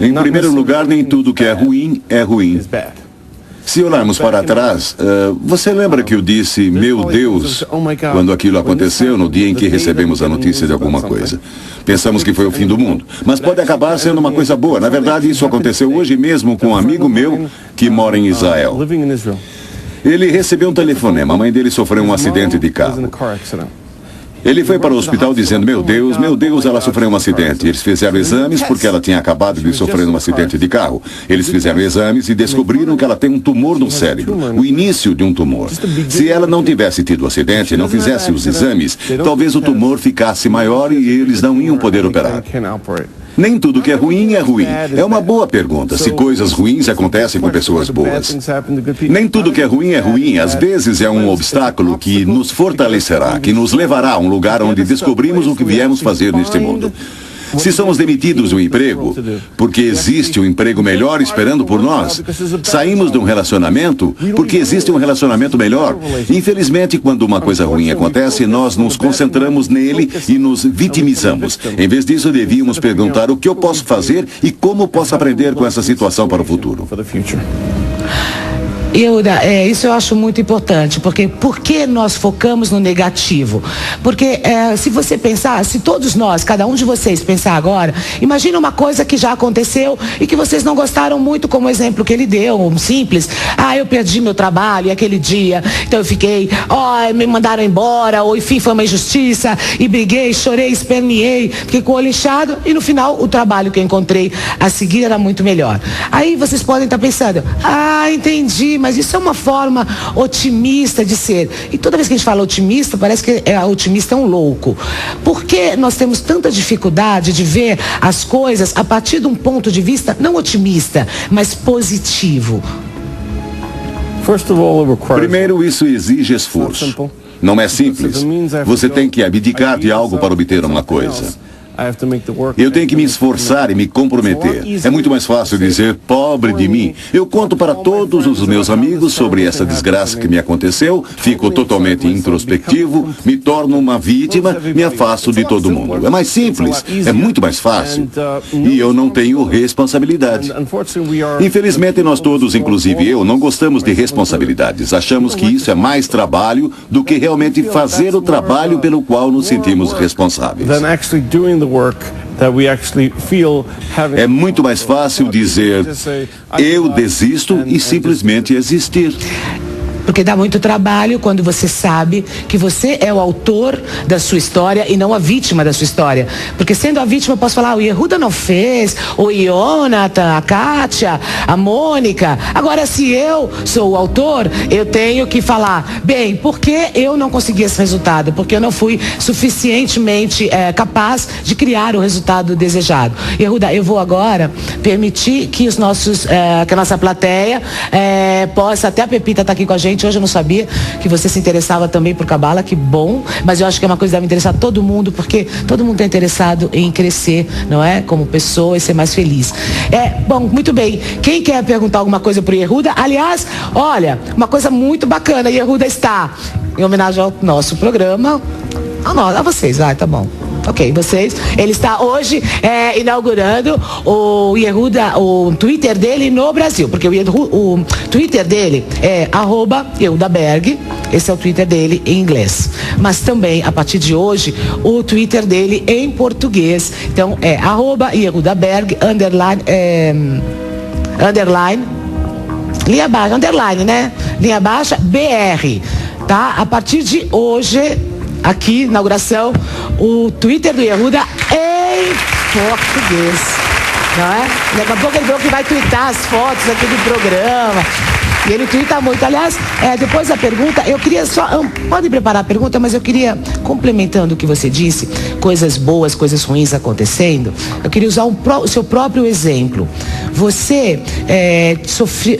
Em primeiro lugar, nem tudo que é ruim é ruim. Se olharmos para trás, você lembra que eu disse, meu Deus, quando aquilo aconteceu, no dia em que recebemos a notícia de alguma coisa? Pensamos que foi o fim do mundo. Mas pode acabar sendo uma coisa boa. Na verdade, isso aconteceu hoje mesmo com um amigo meu que mora em Israel. Ele recebeu um telefonema. A mãe dele sofreu um acidente de carro. Ele foi para o hospital dizendo, meu Deus, ela sofreu um acidente. Eles fizeram exames porque ela tinha acabado de sofrer um acidente de carro. Eles fizeram exames e descobriram que ela tem um tumor no cérebro, o início de um tumor. Se ela não tivesse tido o acidente e não fizesse os exames, talvez o tumor ficasse maior e eles não iam poder operar. Nem tudo que é ruim é ruim. É uma boa pergunta, se coisas ruins acontecem com pessoas boas. Nem tudo que é ruim é ruim. Às vezes é um obstáculo que nos fortalecerá, que nos levará a um lugar onde descobrimos o que viemos fazer neste mundo. Se somos demitidos do emprego, porque existe um emprego melhor esperando por nós, saímos de um relacionamento, porque existe um relacionamento melhor. Infelizmente, quando uma coisa ruim acontece, nós nos concentramos nele e nos vitimizamos. Em vez disso, devíamos perguntar o que eu posso fazer e como posso aprender com essa situação para o futuro. Yehuda, isso eu acho muito importante, porque por que nós focamos no negativo? Porque se você pensar, se todos nós, cada um de vocês pensar agora, imagina uma coisa que já aconteceu e que vocês não gostaram muito, como o exemplo que ele deu, um simples, eu perdi meu trabalho aquele dia, então eu fiquei, me mandaram embora, ou enfim, foi uma injustiça, e briguei, chorei, esperneei, fiquei com o olho inchado, e no final o trabalho que eu encontrei a seguir era muito melhor. Aí vocês podem estar pensando, entendi, mas isso é uma forma otimista de ser. E toda vez que a gente fala otimista, parece que otimista é um louco. Por que nós temos tanta dificuldade de ver as coisas a partir de um ponto de vista não otimista, mas positivo? Primeiro, isso exige esforço. Não é simples. Você tem que abdicar de algo para obter uma coisa. Eu tenho que me esforçar e me comprometer. É muito mais fácil dizer, pobre de mim. Eu conto para todos os meus amigos sobre essa desgraça que me aconteceu, fico totalmente introspectivo, me torno uma vítima, me afasto de todo mundo. É mais simples, é muito mais fácil. E eu não tenho responsabilidade. Infelizmente, nós todos, inclusive eu, não gostamos de responsabilidades. Achamos que isso é mais trabalho do que realmente fazer o trabalho pelo qual nos sentimos responsáveis. É muito mais fácil dizer, eu desisto e simplesmente existir. Porque dá muito trabalho quando você sabe que você é o autor da sua história e não a vítima da sua história. Porque sendo a vítima eu posso falar, o Yehuda não fez, o Jonathan, a Kátia, a Mônica. Agora, se eu sou o autor, eu tenho que falar, bem, por que eu não consegui esse resultado? Porque eu não fui suficientemente capaz de criar o resultado desejado. Yehuda, eu vou agora permitir que que a nossa plateia possa, até a Pepita está aqui com a gente. Hoje eu não sabia que você se interessava também por Cabala, que bom, mas eu acho que é uma coisa que deve interessar todo mundo, porque todo mundo está interessado em crescer, não é? Como pessoa e ser mais feliz. Bom, muito bem. Quem quer perguntar alguma coisa para o Yehuda? Aliás, olha, uma coisa muito bacana, Yehuda está em homenagem ao nosso programa, a vocês, tá bom. Ok, vocês. Ele está hoje inaugurando o Yehuda, o Twitter dele no Brasil, porque o Twitter dele é @YehudaBerg, esse é o Twitter dele em inglês. Mas também, a partir de hoje, o Twitter dele em português. Então é @YehudaBerg, underline, linha baixa, underline, né? Linha baixa, BR. Tá? A partir de hoje, aqui, inauguração, o Twitter do Yehuda em português, não é? Daqui a pouco ele falou que vai twittar as fotos aqui do programa. E ele twita muito. Aliás, depois da pergunta, eu queria só... Pode preparar a pergunta, mas eu queria, complementando o que você disse, coisas boas, coisas ruins acontecendo, eu queria usar o seu próprio exemplo. Você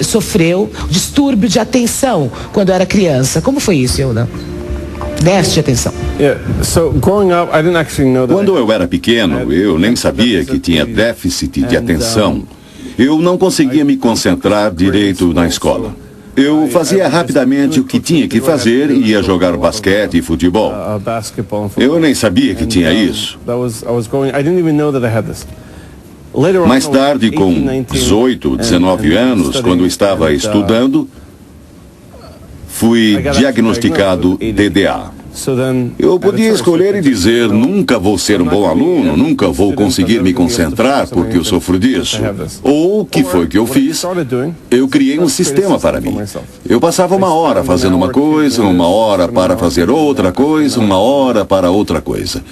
sofreu distúrbio de atenção quando era criança. Como foi isso, Yehuda? Déficit de atenção. Quando eu era pequeno, eu nem sabia que tinha déficit de atenção. Eu não conseguia me concentrar direito na escola. Eu fazia rapidamente o que tinha que fazer e ia jogar basquete e futebol. Eu nem sabia que tinha isso. Mais tarde, com 18, 19 anos, quando estava estudando, fui diagnosticado DDA. Eu podia escolher e dizer, nunca vou ser um bom aluno, nunca vou conseguir me concentrar porque eu sofro disso. Ou, o que foi que eu fiz? Eu criei um sistema para mim. Eu passava uma hora fazendo uma coisa, uma hora para fazer outra coisa, uma hora para outra coisa.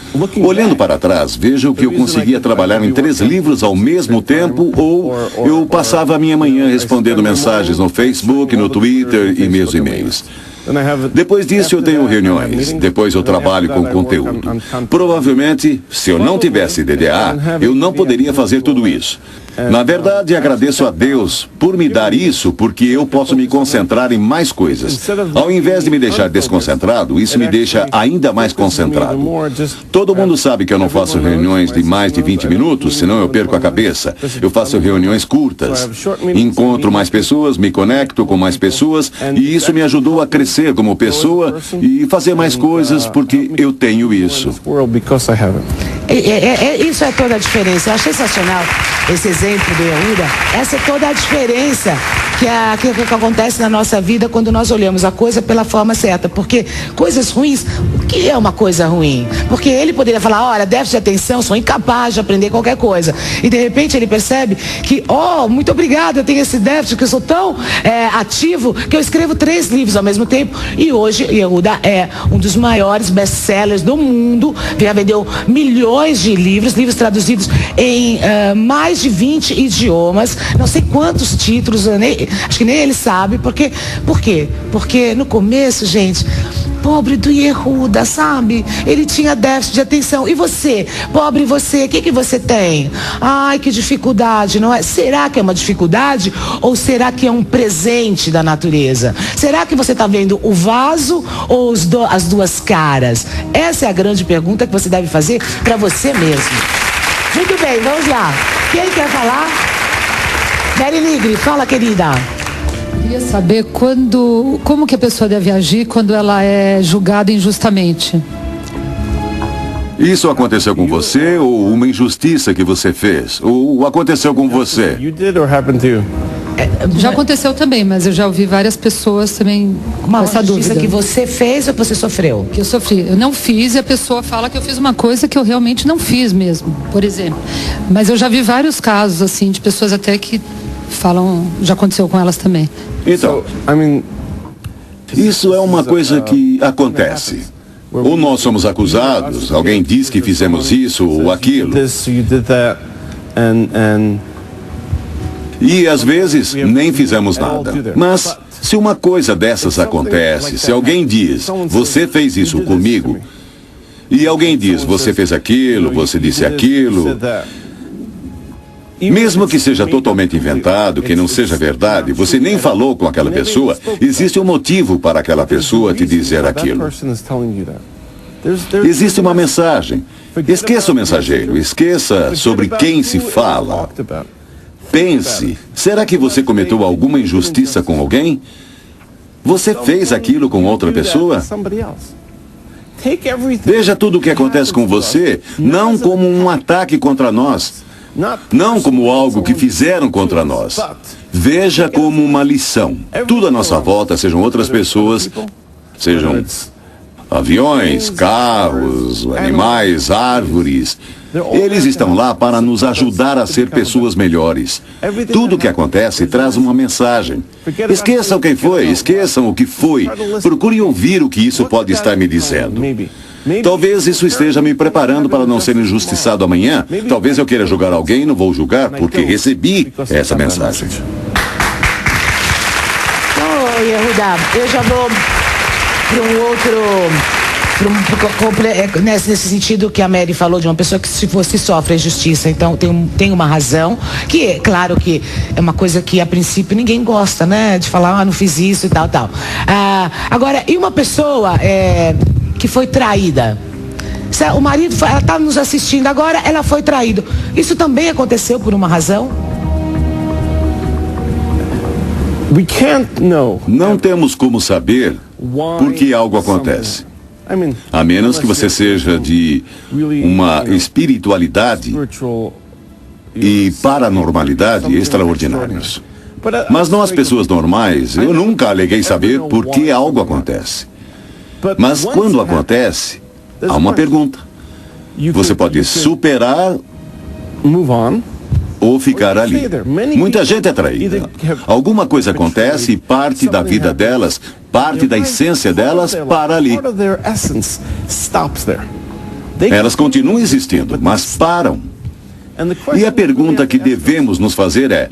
Olhando para trás, vejo que eu conseguia trabalhar em 3 livros ao mesmo tempo, ou eu passava a minha manhã respondendo mensagens no Facebook, no Twitter e meus e-mails. Depois disso eu tenho reuniões, depois eu trabalho com conteúdo. Provavelmente, se eu não tivesse DDA, eu não poderia fazer tudo isso. Na verdade, agradeço a Deus por me dar isso, porque eu posso me concentrar em mais coisas. Ao invés de me deixar desconcentrado, isso me deixa ainda mais concentrado. Todo mundo sabe que eu não faço reuniões de mais de 20 minutos, senão eu perco a cabeça. Eu faço reuniões curtas. Encontro mais pessoas, me conecto com mais pessoas, e isso me ajudou a crescer como pessoa e fazer mais coisas porque eu tenho isso. Isso é toda a diferença. Eu acho sensacional esse exemplo do Yehuda. Essa é toda a diferença que acontece na nossa vida quando nós olhamos a coisa pela forma certa. Porque coisas ruins, o que é uma coisa ruim? Porque ele poderia falar, olha, déficit de atenção, sou incapaz de aprender qualquer coisa. E de repente ele percebe que, muito obrigado, eu tenho esse déficit, que eu sou tão ativo, que eu escrevo 3 livros ao mesmo tempo. E hoje Yehuda é um dos maiores best-sellers do mundo. Já vendeu milhões de livros traduzidos em mais de 20 idiomas. Não sei quantos títulos, acho que nem ele sabe. Por quê? Porque no começo, gente, pobre do Yehuda, sabe? Ele tinha déficit de atenção. E você? Pobre você, o que você tem? Ai, que dificuldade, não é? Será que é uma dificuldade ou será que é um presente da natureza? Será que você está vendo o vaso ou as 2 caras? Essa é a grande pergunta que você deve fazer para você mesmo. Muito bem, vamos lá. Quem quer falar? Mary Ligre, fala, querida. Queria saber como que a pessoa deve agir quando ela é julgada injustamente. Isso aconteceu com você ou uma injustiça que você fez? Ou aconteceu com você? Já aconteceu também, mas eu já ouvi várias pessoas também com essa dúvida. Uma injustiça que você fez ou você sofreu? Que eu sofri. Eu não fiz e a pessoa fala que eu fiz uma coisa que eu realmente não fiz mesmo, por exemplo. Mas eu já vi vários casos, assim, de pessoas até que falam, já aconteceu com elas também. Então, isso é uma coisa que acontece. Ou nós somos acusados, alguém diz que fizemos isso ou aquilo. E às vezes nem fizemos nada. Mas se uma coisa dessas acontece, se alguém diz, você fez isso comigo, e alguém diz, você fez aquilo, você disse aquilo, mesmo que seja totalmente inventado, que não seja verdade, você nem falou com aquela pessoa, existe um motivo para aquela pessoa te dizer aquilo. Existe uma mensagem. Esqueça o mensageiro, esqueça sobre quem se fala. Pense, será que você cometeu alguma injustiça com alguém? Você fez aquilo com outra pessoa? Veja tudo o que acontece com você, não como um ataque contra nós, não como algo que fizeram contra nós. Veja como uma lição. Tudo à nossa volta, sejam outras pessoas, sejam aviões, carros, animais, árvores. Eles estão lá para nos ajudar a ser pessoas melhores. Tudo o que acontece traz uma mensagem. Esqueçam quem foi, esqueçam o que foi. Procurem ouvir o que isso pode estar me dizendo. Talvez isso esteja me preparando para não ser injustiçado amanhã. Talvez eu queira julgar alguém e não vou julgar porque recebi essa mensagem. Yehuda, eu já vou para um outro... Nesse sentido que a Mary falou, de uma pessoa que se sofre injustiça, então tem uma razão, que é claro que é uma coisa que a princípio ninguém gosta, né, de falar, não fiz isso e tal. Agora, e uma pessoa que foi traída? O marido, ela está nos assistindo agora, ela foi traída. Isso também aconteceu por uma razão? Não temos como saber por que algo acontece. A menos que você seja de uma espiritualidade e paranormalidade extraordinários. Mas nós, pessoas normais, eu nunca aleguei saber por que algo acontece. Mas quando acontece, há uma pergunta. Você pode superar ou ficar ali. Muita gente é traída. Alguma coisa acontece e parte da vida delas, parte da essência delas, para ali. Elas continuam existindo, mas param. E a pergunta que devemos nos fazer é: